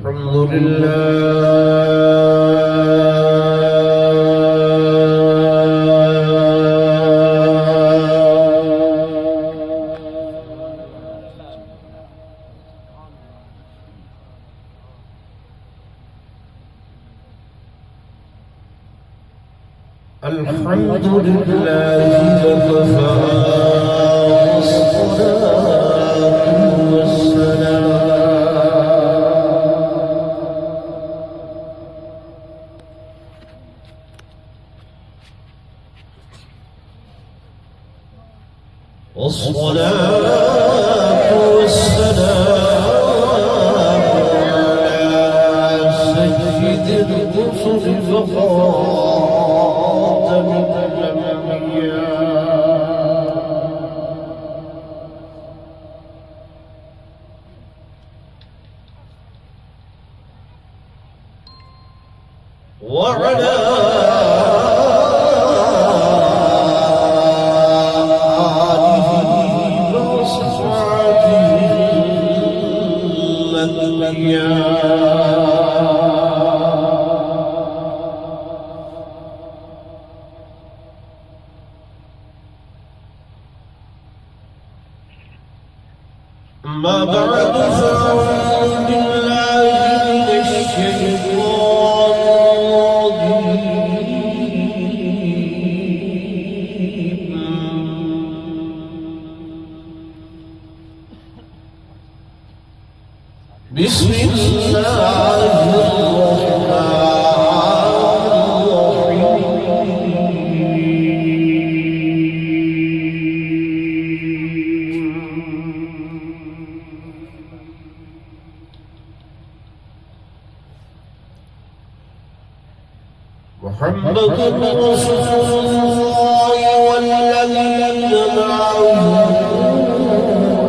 الحمد لله الحمد لله وكفى والصلاة والسلام على سيد الرسل وخاتم الأنبياء وعلى ما بعد فأعوذ بالله من الشيطان الرجيم بسم الله محمد رسول الله والذين معه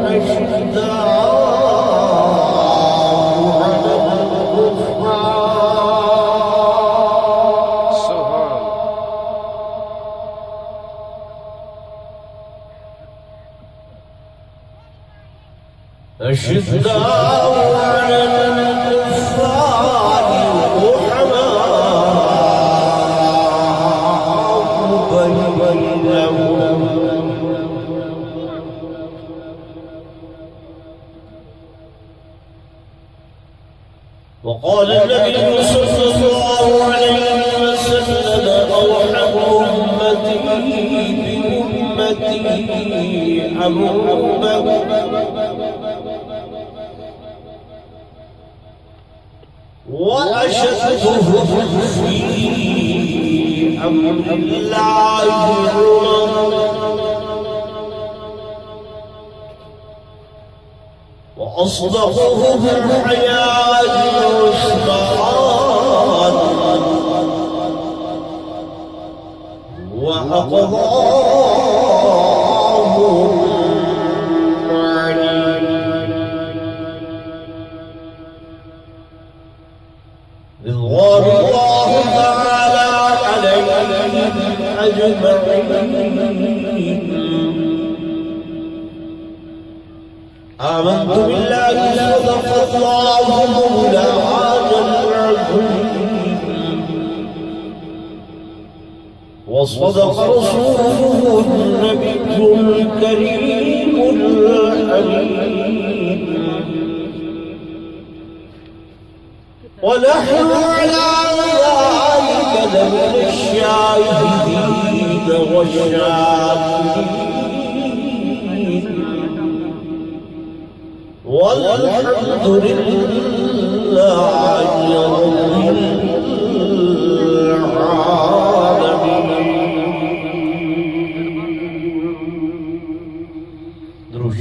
أشداء على الكفار أشداء على الكفار وقال النبي صلى الله عليه وسلم أرحم أمتي بأمتي أبو وأشدهم في أمر الله عمر وأصدقهم حياة عثمان وأقضاهم علي رضوان الله تعالى عليهم أجمعين آمنت بالله صدق الله مولانا العظيم وصدق رسوله النبي الكريم الحليم ونحن على ذلك لمن الشاهدين والشاكرين والحمد لله رب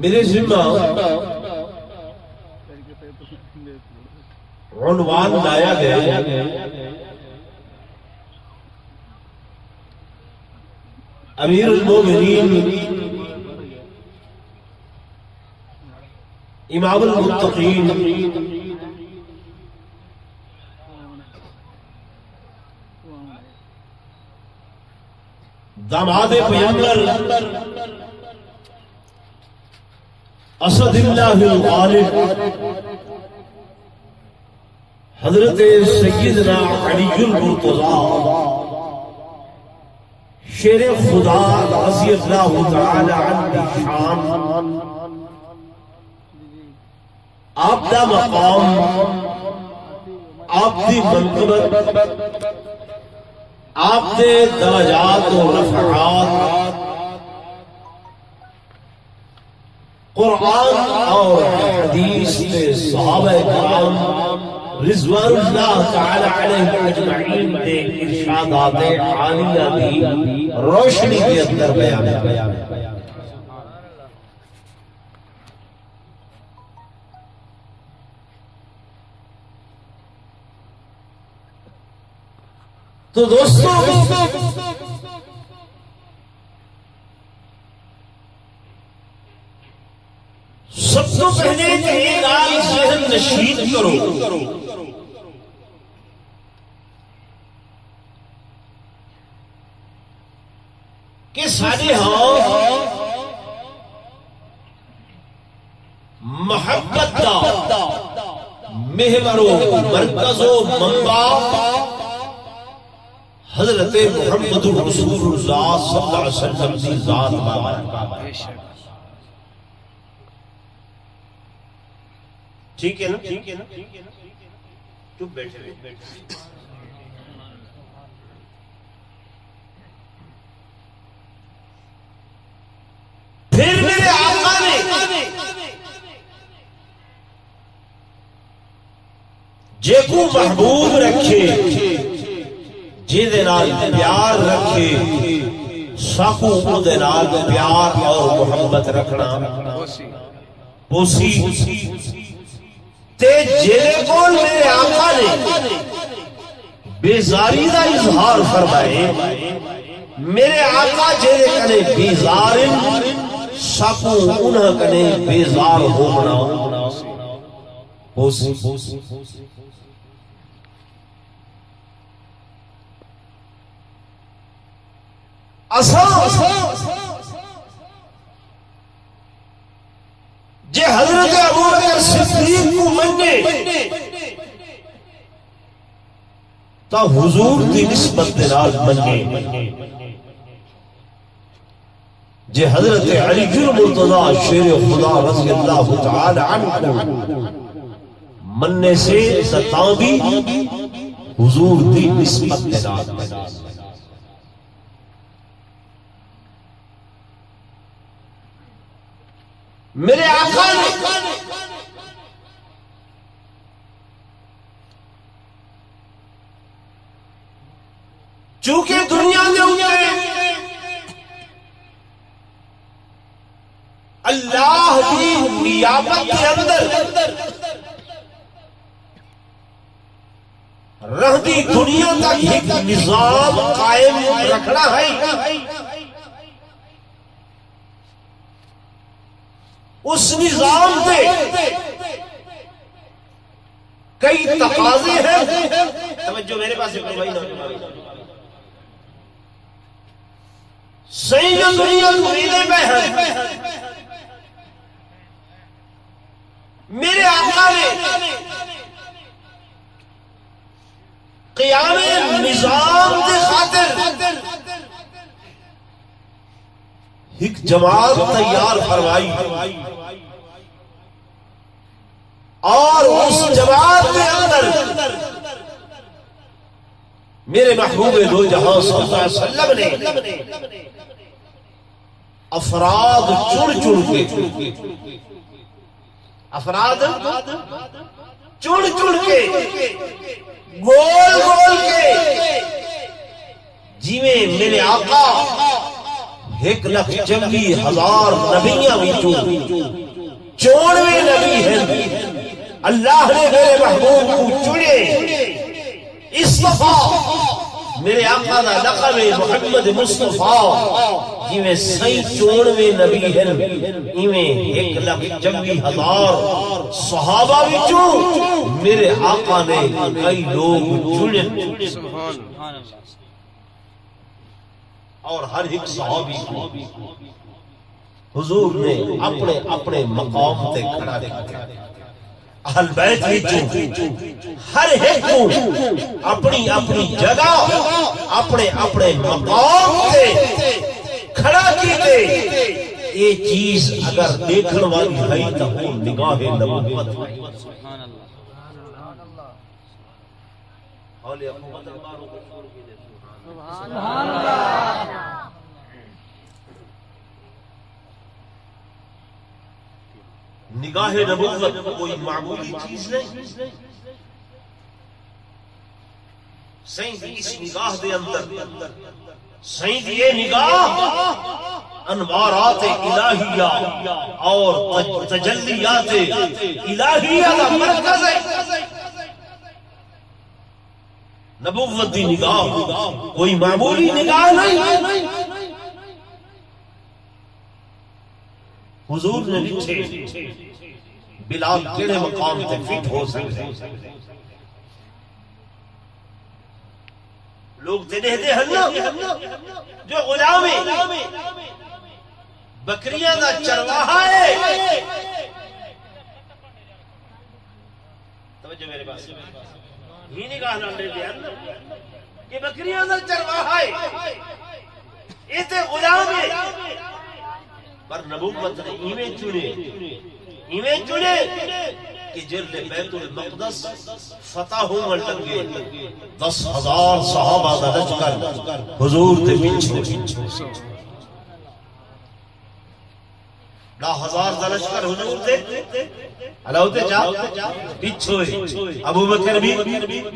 میرے ذمہ عنوان لایا گیا امیر المومنین امام المتقین داماد پیغمبر اسد اللہ الغالب حضرت سیدنا علی المرتضی شیر خدا رضی اللہ تعالی عنہ شان آپ دا مقام آپ دی منقبت آپ دے درجات و رفعات قرآن اور حدیث دے صحابہ کرام رضوان اللہ تعالی علیہ اجمعین دے ارشادات عالیہ دی روشنی کے اندر بیان ہے۔ تو دوستو سب سے پہلے ایک آئی ذہن نشین کرو کہ سارے ہاں محبت دا محور و مرکز و منبع حضرت محمد رسول اللہ صلی اللہ علیہ وسلم کی ذات مبارک۔ ٹھیک ہے نا؟ چپ بیٹھے پھر میرے آقا نے جے کو محبوب رکھے جے دے نال پیار رکھے ساکو او دے نال پیار اور محبت رکھنا پوسی تے جے کول میرے آقا نے بیزاری دا اظہار فرمائے میرے آقا جے کنے بیزار ساکو انہاں کنے بیزار ہو بنا پوسی جے حضرت ابوبکر صدیق کو منے تا حضور دی نسبت دے نال منے جے حضرت علی المرتضی شیر خدا رضی اللہ تعالی عنہ مننے سے ستاں بھی حضور دی نسبت دے نال میرے آقا نے چونکہ دنیا میں ہوتے اللہ کی نیابت کے اندر رہتی دنیا تک ایک نظام قائم رکھنا ہے اس نظام دے کئی تقاضے ہیں توجہ میرے پاس صحیح دنیا مریدے میں ہے میرے آقا نے قیام نظام دے خاطر ایک جماعت تیار فرمائی اور اس جماعت کے اندر میرے محبوب دو جہاں صلی اللہ علیہ وسلم نے افراد چن چن کے گول گول کے جی میں میرے آقا 1,24,000 نبیاں وچوں 94 نبی ہیں اللہ نے میرے محبوب کو چنے اصطفیٰ میرے آقا دا لقب محمد مصطفیٰ جی میں 94 نبی ہیں ایویں 1,24,000 صحابہ وچوں میرے آقا نے کئی لوگ چنے اور ہر ایک صحابی کو حضور نے اپنے اپنے مقام تے کھڑا کیا اہل بیت وچوں ہر ایک کو اپنی اپنی جگہ اپنے اپنے مقام تے کھڑا کیتے یہ چیز اگر دیکھن والی ہے تو وہ نگاہ نبوت ہے سبحان اللہ اولیاء کو درباروں کو چھوڑ کے دے سبحان اللہ نگاہ نبوت کوئی معمولی چیز نہیں سائیں اس نگاہ دے اندر سائیں یہ نگاہ انوارات الہیہ اور تجلیات الہیہ کا مرکز ہے نبوت دی نگاہ کوئی معمولی نگاہ نہیں حضور نے لکھے بلال کیڑے مقام تے فٹ ہو سکتے لوگ تے دہدے ہیں نا جو غلام بکریاں دا چرواہا ہے توجہ میرے پاس ہی نگاہ نہ لے دیا کہ بکریاں دا چرواہا ہے یہ تے غلام ہے پر نبوت نے ایویں چنے کہ جلد بیت المقدس فتح ہون لگے 10,000 صحابہ دا لشکر حضور دے پیچھے 10,000 دا لشکر حضور دے علاوہ تے جا پیچھے ابو بکر بھی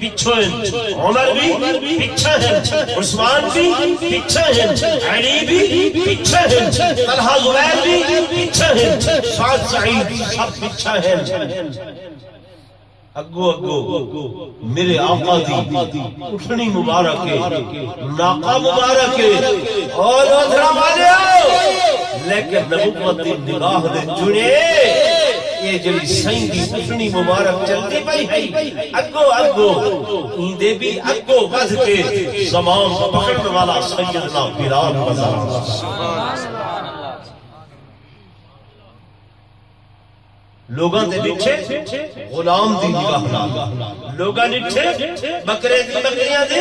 پیچھے عمر بھی پیچھے عثمان بھی پیچھے علی بھی پیچھے طلحہ زبیر بھی پیچھے سعد سعید سب پیچھے اگو اگو میرے آقا دی اٹھنی مبارک ناقہ مبارک اور ادھرا والے لیکن نبوت دی نگاہ دے چنے یہ جلی سائیں دی اٹھنی مبارک چلتی پئی ہے اگو اگو ایندے بھی اگو ودھ کے زمان پکڑن والا سیدنا بلال بزرگ سبحان اللہ لوگاں دے لکھے غلام دی نگاہ نال لوگاں لکھے بکرے دی بکریاں دے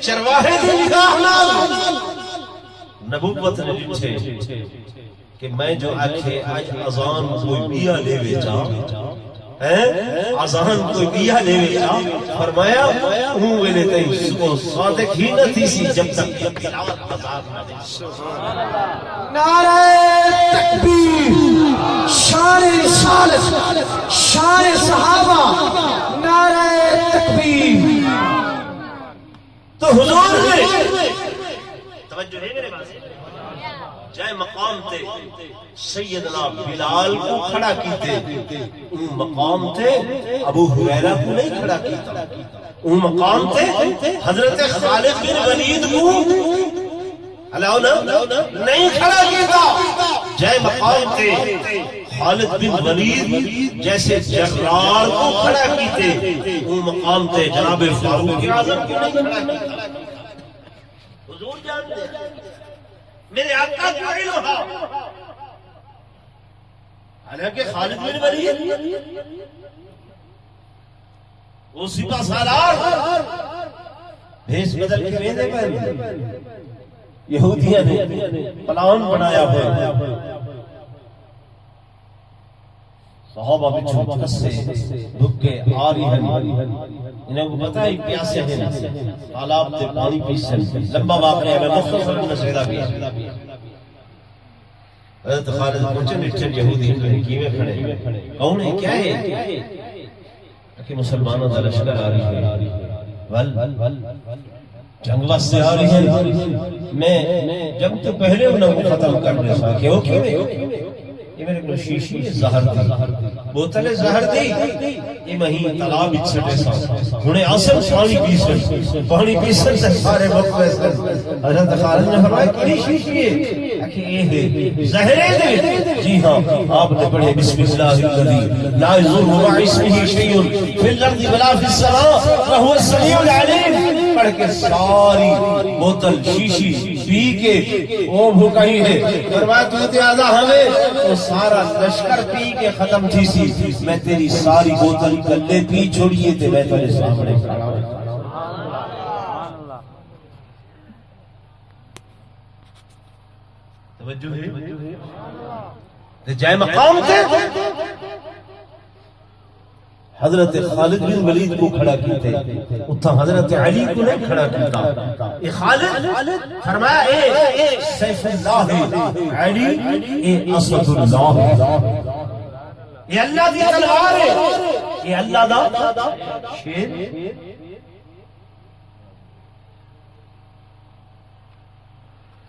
چرواہے دی نگاہ نال نبوت نے لکھے کہ میں جو آکھے آج اذان کوئی بیا لے وے جا اذان کوئی بیا لے وے جا فرمایا ہوں ویلے تے کو صادق ہی نہ تھی سی جب تک تلاوت اذان نہ دے سبحان اللہ نعرہ تکبیر شان رسالت شان صحابہ نعرہ تکبیر تو حضور نے توجہ ہے میرے پاس جائے مقام تے سیدنا بلال کو کھڑا کیتے ان مقام تے ابو ہریرہ کو نہیں کھڑا کیتا ان مقام تے حضرت خالد بن ولید کو نہیں کھڑا کیتا جائے مقام تے خالد بن ولید جیسے جرار کو کھڑا کیتے ان مقام تے جناب فاروق اعظم کو نہیں کھڑا کیتا حضور جانتے میرے آقا کو علم ہا حالانکہ خالد بن ولید وہ سپاہ سالار بھیس بدل کے ویندے پہنے یہودیاں نے پلان بنایا ہوا صحابہ بچھو کسے دھکے آ رہی ہیں انہیں کو پتہ ہی پیاسے ہیں تالاب تے پانی پیسن لمبا واقعہ ہے میں مختصر نشیدہ بھی حضرت خالد پہنچے نٹھن یہودی کیویں کھڑے کون ہے کیا ہے کہ مسلمانوں کا لشکر آ رہی ہے ول جنگ واسطے آ رہی ہے، میں جب تو پہلے انہوں کو ختم کرنے سا کہ وہ کیوں نہیں، یہ میرے کو شیشی زہر دی بوتل زہر دی، یہ مہین تلاب اچھٹے سا انہیں اصل پانی پیسن سے سارے وقت ویسے حضرت خالد نے فرمایا کیلی شیشی ہے کہ یہ ہے زہرے دے، جی ہاں آپ نے پڑھے بسم اللہ الذی لا یضر مع اسمہ شیء فی الارض ولا فی السماء وهو السمیع العلیم، پڑھ کے ساری بوتل شیشی پی کے وہ بھوکائی ہے، فرمایا تو تیازہ ہمیں تو سارا لشکر پی کے ختم تھی سی، میں تیری ساری بوتل گلے پی چھوڑیے تھے، میں تیرے سامنے کھڑا ہوں۔ توجہ ہے جائے مقام تھے، حضرت خالد بن ولید کو کھڑا کیتے، اتھا حضرت علی کو نہیں کھڑا کیتا، یہ خالد فرمایا اے سیف اللہ ہے، علی اے اسد اللہ ہے، یہ اللہ دی تلوار ہے، یہ اللہ دا شیر۔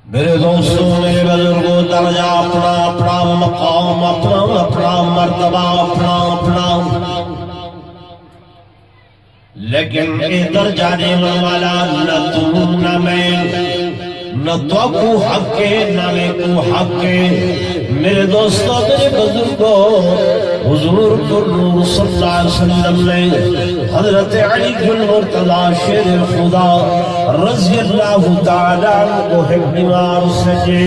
میرے دوستوں میرے بزرگوں درجہ اپنا اپنا مقام اپنا اپنا مرتبہ اپنا اپنا، لیکن ادھر جانے والا نہ تو نہ میں، نہ تو کو حق ہے نہ میں کو حق ہے۔ میرے دوستوں میرے بزرگوں، حضور کو نور صلی اللہ علیہ وسلم نے حضرت علی بن مرتضی شیر خدا رضی اللہ تعالی عنہ حکمار سجے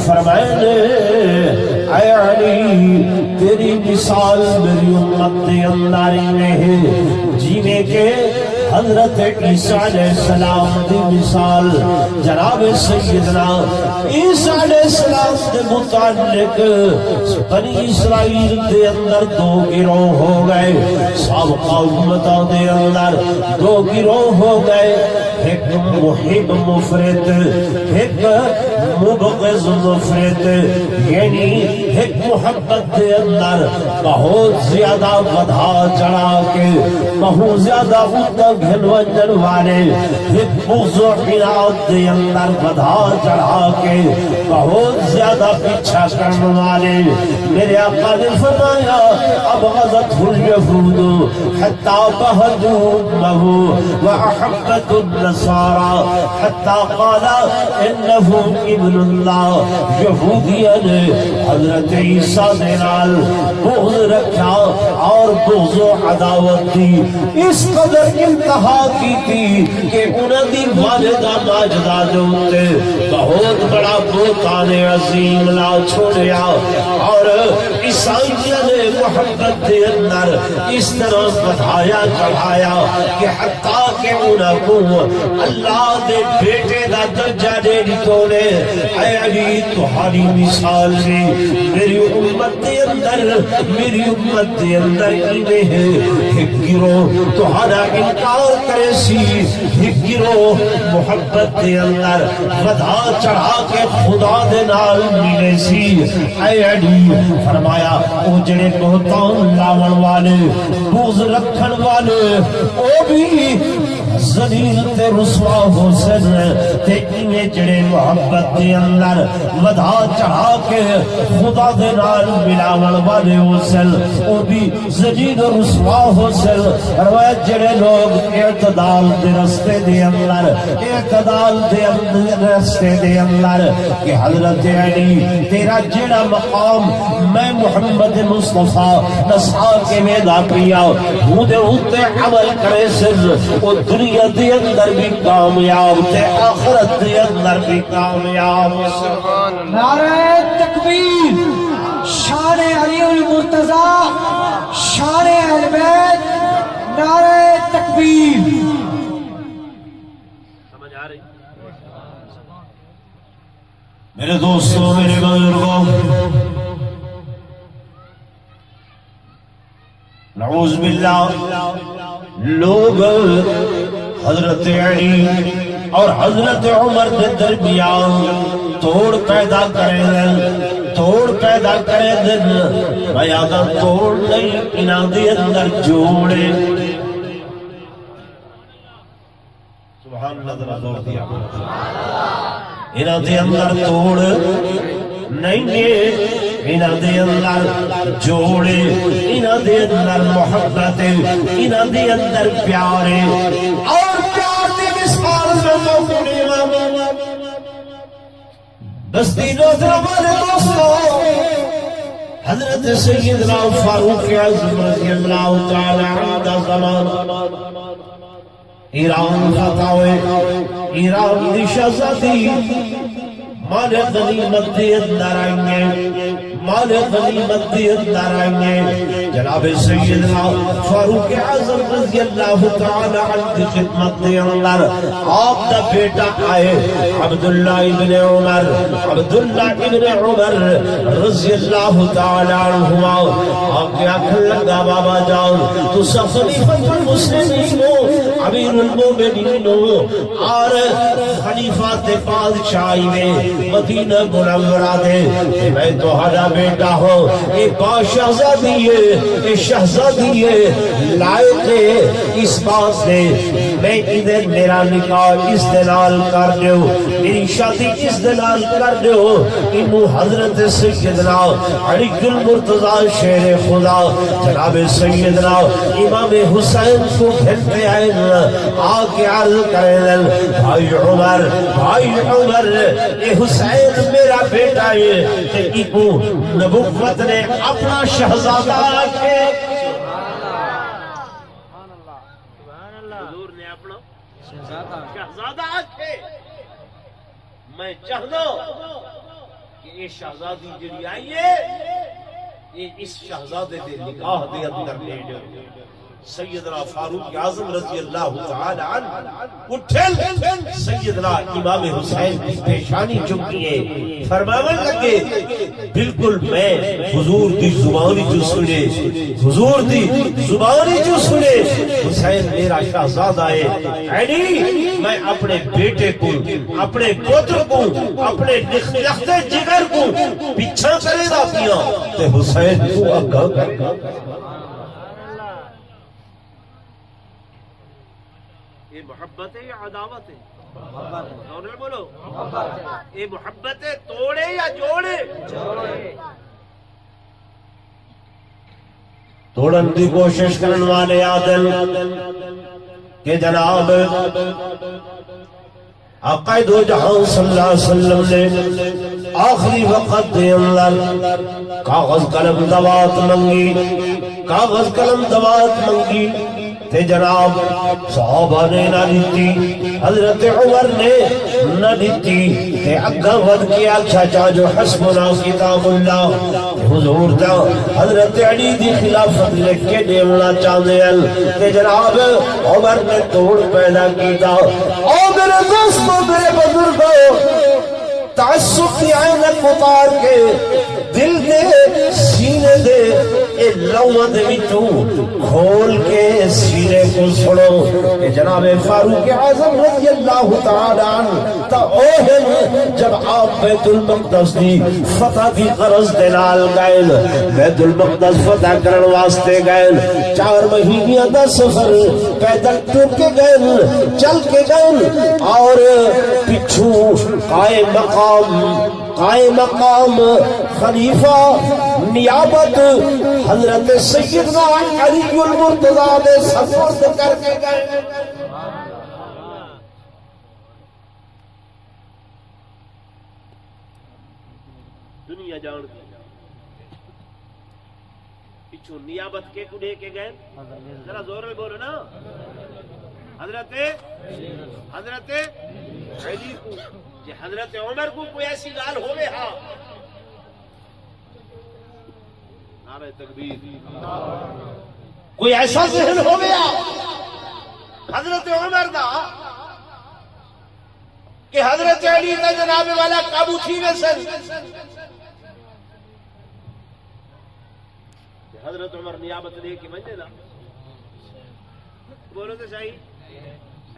فرمائے اے علی تیری مثال میری امت کے اندر میں ہے جینے کے حضرت عیسیٰ علیہ السلام دی مثال، جناب سیدنا عیسیٰ علیہ السلام دے متعلق بنی اسرائیل دے اندر دو گروہ ہو گئے، سابقہ امتوں دے اندر دو گروہ ہو گئے، ایک محب مفرد ایک مبغض مفرد، یعنی ایک محبت دے اندر بہت زیادہ ودھا چڑھا کے بہت زیادہ گھن ونجن والے، ایک بغض و عناد دے اندر ودھا چڑھا کے بہت زیادہ پیچھا کرنے والے۔ میرے آقا نے فرمایا ابغضتہ الیہود حتی بہدومہ واحبت النصارى حتی قال انہ ابن اللہ، یہودیہ نے حضرت عیسیٰ دے نال بغض رکھا اور بغض و عداوت دی، اس قدر انتہا کی تھی کہ انہوں دی والدہ ماجدہ دوتے بہت بڑا بہتان عظیم لا چھوڑیا، اور عیسائیہ نے محبت دے اندر اس طرح بڑھایا چڑھایا کہ حتیٰ کہ انہوں کو اللہ دے بیٹے دا درجہ دے دیتونے۔ اے علی تمہاری مثال سے میری امت دے اندر میری امت دے اندر انہیں ہے ایک گروہ تمہارا انکار کرے سی، ایک گروہ محبت دے اندر ودھا چڑھا کے خدا دے نال ملے سی۔ اے علی فرمایا او جڑے بہتان لاون والے بغض رکھن والے او بھی ذلیل تے رسوا ہو سن، تے انہیں جڑے محبت دے اندر ودھا چڑھا کے خدا دے نال ملاون والے ہو سن او بھی ذلیل رسوا ہو سن۔ روایت جڑے لوگ اعتدال دے رستے دے اندر اعتدال دے رستے دے اندر کہ حضرت علی تیرا جڑا مقام میں محمد مصطفیٰ نسا کے میدا پیا ہوں دے ہوتے عمل کرے سن، وہ دنیا دے اندر بھی کامیاب تے آخرت دے اندر بھی کامیاب۔ نعرہ تکبیر، شان علی المرتضی، شان اہل بیت، نعرہ تکبیر۔ میرے دوستوں میرے بزرگوں، نعوذ باللہ لوگ حضرت علی اور حضرت عمر کے درمیان توڑ پیدا کریں، توڑ پیدا کریں دن بیادہ توڑ نہیں انہ دے اندر جوڑے۔ سبحان اللہ ذرا زور دیا انہاں دے اندر توڑ نہیں ہے، انہاں دے اندر جوڑے، انہاں دے اندر محبت، انہاں دے اندر پیار اور پیار دی مثال میں موجود ہے۔ بستی نوزرہ والے دوستو، حضرت سیدنا فاروق اعظم رضی اللہ تعالی عنہ زمان ایران فتح ہوئے، ایران دی شہزادی مال غنیمت دی اندر آئیں گے، مال غنیمت دی اندر آئیں گے۔ جناب سیدنا فاروق اعظم رضی اللہ تعالی عنہ کی خدمت دے اندر آپ دا بیٹا آئے عبداللہ ابن عمر، عبداللہ ابن عمر رضی اللہ تعالی عنہما۔ آپ کے آنکھ لگا بابا جان تو خلیفۃ المسلمین ہو، امیر المومنین ہو، اور خلیفہ تے بادشاہی میں مدینہ منورہ دے، میں تو ہرا بیٹا ہو، اے شہزادی ہے، اے شہزادی ہے، لائق ہے اس بات سے میں ادھر میرا نکاح اس دلال کر دیو، میری شادی اس دلال کر دیو۔ انہوں حضرت سیدنا علی المرتضی شیر خدا جناب سیدنا امام حسین کو گھنٹے آئے آکے عرض کریں، بھائی عمر، بھائی عمر، اے حسین میرا بیٹا ہے، کہ ایکو نبوت نے اپنا شہزادہ آکے حضور نے اپنا شہزادہ آکے میں چاہنا کہ یہ شہزادی جڑی آئی ہے یہ اس شہزادے دے نکاح دے اندر لے جائے۔ سیدنا فاروق اعظم رضی اللہ تعالی عنہ اٹھل سیدنا امام حسین کی پیشانی چکی ہے، فرماون لگے بالکل میں حضور دی زبانی جو سنے، حضور دی زبانی جو سنے، حسین میرا شہزادہ ہے، علی میں اپنے بیٹے کو، اپنے پتر کو، اپنے لخت جگر کو پیچھا کرے گا پیا تے حسین کو اگا کرے گا۔ یہ محبت ہے یا عداوت ہے؟ بولو یہ محبت ہے توڑے یا جوڑے؟ توڑن کی کوشش کرنے والے عادل کہ جناب آقا دو جہاں صلی اللہ علیہ وسلم نے آخری وقت دے اندر کاغذ قلم دوات منگی، کاغذ قلم دوات منگی تے جناب صحابہ نے نہ دیتی، حضرت عمر نے نہ دیتی، تے اگا ود کے اچھا چاہ جو حسبنا کتاب اللہ حضور دا حضرت علی دی خلافت لکھ کے دیونا چاہنے تے جناب عمر نے توڑ پیدا کیتا۔ او میرے دوستوں، میرے بزرگوں، تعصب کی عینت اتار کے دل دے سینے دے اے لوہ دے وچوں کھول کے سینے کو سنو کہ جناب فاروق اعظم رضی اللہ تعالی عنہ تا اوہن جب آپ بیت المقدس دی فتح دی غرض دے نال گئے، بیت المقدس فتح کرن واسطے گئے، 4 مہینیاں دا سفر پیدل ٹر کے گئے، چل کے گئے، اور پچھو قائم مقام خلیفہ نیابت حضرت سیدنا علی المرتضی دے سپرد کر کے گئے۔ دنیا جان دی پچھو نیابت کے کو دے کے گئے، ذرا زور میں بولو نا، حضرت علی کو، کہ حضرت عمر کو کوئی ایسی گال ہوئے ہاں، نعرہ تکبیر، کوئی ایسا ذہن ہو گیا حضرت عمر دا کہ حضرت علی دا جناب والا قابو تھی ویسن، حضرت عمر نیابت لے کے بنجے نا، بولو تو صحیح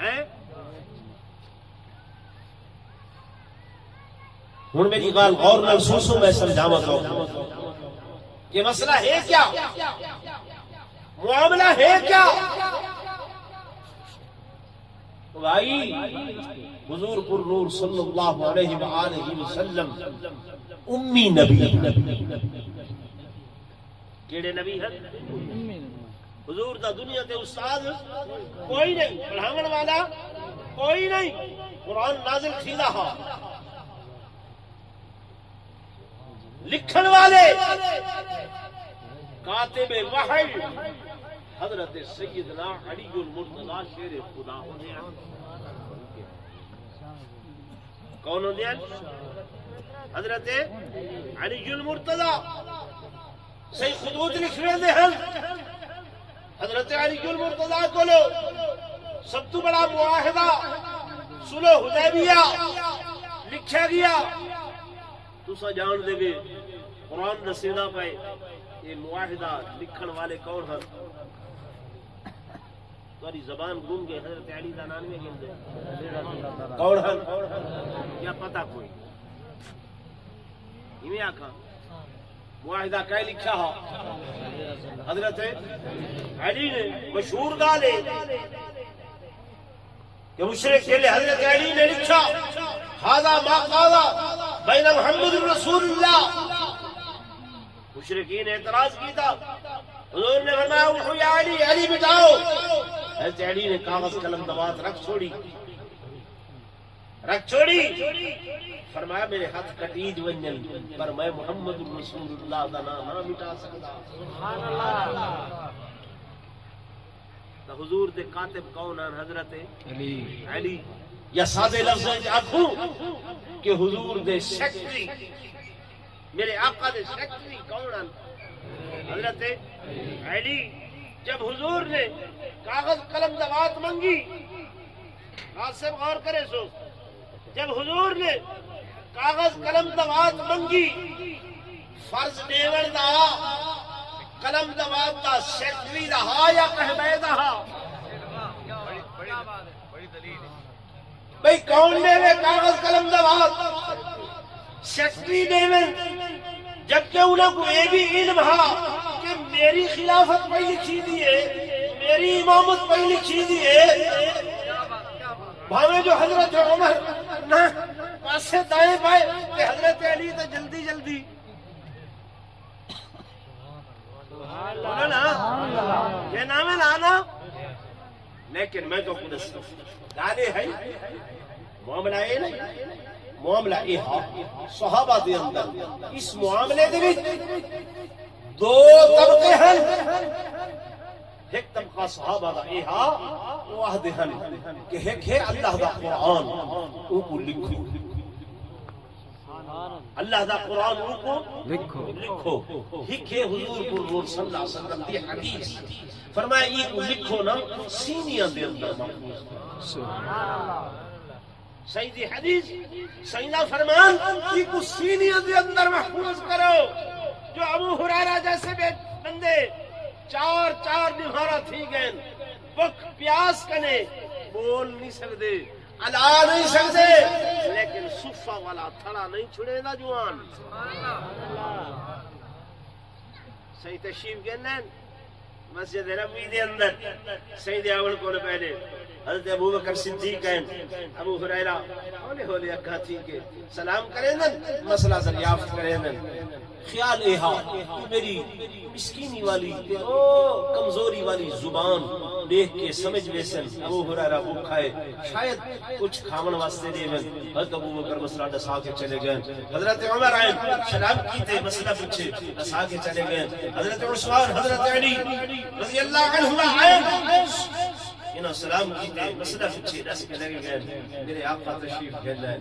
ہے۔ ہوں میری گال غور نال سوچو، میں سمجھاواں تو کہ مسئلہ ہے کیا، معاملہ ہے کیا۔ بھائی حضور پر نور صلی اللہ علیہ وآلہ وسلم امی نبی کیڑے نبی ہیں حضور دا دنیا تے استاد کوئی نہیں پڑھاون والا کوئی نہیں قرآن نازل تھیلا ہا لکھن والے کاتب وحی حضرت سیدنا علی المرتضی شیر خدا ہونے کون ہونے حضرت علی المرتضی صحیح خطوط لکھ رہے دے ہیں حضرت علی المرتضی کو لو سب تو بڑا معاہدہ صلح حدیبیہ لکھا گیا تو سا جان دے گے قرآن نسیدہ پہ یہ معاہدہ لکھن والے کون ہیں تاری زبان گم گئے حضرت علی دا نام میں گندے کون ہیں کیا پتہ کوئی ہمیں آکھا معاہدہ کیا لکھا ہا حضرت علی نے مشہور گالے کہ مشرک کے لئے حضرت علی نے لکھا هذا ما قال بین محمد رسول اللہ مشرکین اعتراض کی تھا حضور نے فرمایا اٹھو یا علی علی بٹھاؤ حضرت علی نے کاغذ قلم دوات رکھ چھوڑی فرمایا میرے ہاتھ کٹیج ونجن پر میں محمد رسول اللہ دا نام نہ مٹا سکتا سبحان اللہ حضور دے کاتب کون ہیں حضرت علی یا سادے لفظ آکھوں کہ حضور دے سیکٹری میرے آقا دے سیکٹری کون ہیں حضرت علی جب حضور نے کاغذ قلم دوات منگی آصف غور کرے سو جب حضور نے کاغذ قلم دوات منگی فرض دیور دا قلم دوات دا سیکٹری رہا یا قہبے رہا بھئی کون دے وے کاغذ قلم دوات سیکٹری دے وے جبکہ انہوں کو یہ بھی علم ہا کہ میری خلافت پہ لکھی دیئے میری امامت پہ لکھی دیئے بھاوے جو حضرت عمر نہ پاسے دائیں پائے کہ حضرت علی تو جلدی جلدی بولو نا یہ نام ہے لانا لیکن میں تو خود دانے ہے معاملہ یہ نہیں معاملہ یہ صحابہ دے اندر اس معاملے دے بھی دو طبقے ہیں ایک طبقہ صحابہ دا ایہا وہ عہدے ہیں کہ ایک ہے اللہ دا قرآن او کو لکھو اللہ دا قرآن او کو لکھو ایک ہے حضور کو نور صلی اللہ علیہ وسلم دی حدیث فرمایا یہ کو لکھو نا سینیاں دے اندر محفوظ سیدی حدیث سیدہ فرمان یہ کو سینیاں دے اندر محفوظ کرو جو ابو ہریرہ جیسے بندے چار نمہارا تھی گئے بک پیاس کنے بول نہیں سکتے علا نہیں سکتے لیکن صفہ والا تھڑا نہیں چھڑے دا جوان صحیح تشریف گئے مسجد نبوی دے اندر سید اول کو پہلے حضرت ابو بکر صدیق ہیں ابو ہریرہ ہولے ہولے اکھا تھی کہ سلام کریں دن مسئلہ دریافت کریں دن خیال ایہا میری مسکینی والی کمزوری والی زبان دیکھ کے سمجھ ویسن ابو ہریرہ وہ کھائے شاید کچھ کھامن واسطے دے ون حضرت ابو بکر مسئلہ ڈسا کے چلے گئے حضرت عمر آئے سلام کیتے مسئلہ پوچھے ڈسا کے چلے گئے حضرت عثمان حضرت علی رضی اللہ عنہ آئے انہوں سلام کیتے مسئلہ پوچھے ڈس کے لگے گئے میرے آقا تشریف گئے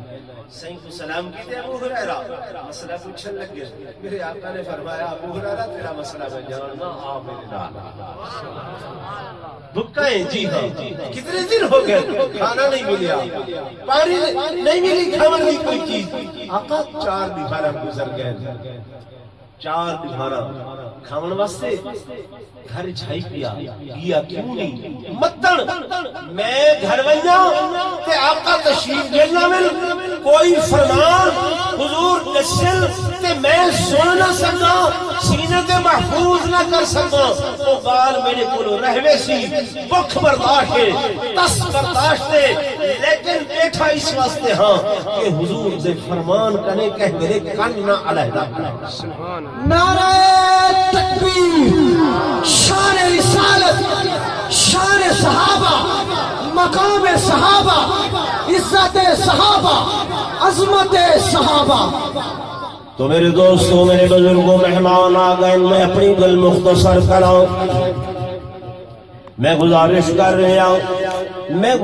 سین کو سلام کیتے ابو ہریرہ مسئلہ پوچھن لگ گئے میرے آقا نے فرمایا ابو ہریرہ تیرا مسئلہ میں جاننا آ میرے نال بھکائیں جی ہاں کتنے دن ہو گئے کھانا نہیں ملیا پانی نہیں ملی کھاون کی کوئی چیز آقا 4 دن گزر گئے چار دھارا کھاون واسطے گھر چھائی پیا گیا کیوں نہیں متن میں گھر ویاں تے آقا تشریف دینا مل کوئی فرمان حضور دسل تے میں سن نہ سکا سینے تے محفوظ نہ کر سکا او گال میرے کولو رہوے سی بخ برداشت تس برداشت لیکن بیٹھا اس واسطے ہاں کہ حضور دے فرمان کنے کہ میرے کن نہ علیحدہ نعرہ تکبیر شان رسالت شان صحابہ مقام صحابہ عزت صحابہ عظمت صحابہ تو میرے دوستوں میرے بزرگوں مہمان آ گئے میں اپنی گل مختصر کراؤں میں گزارش کر رہا ہوں میں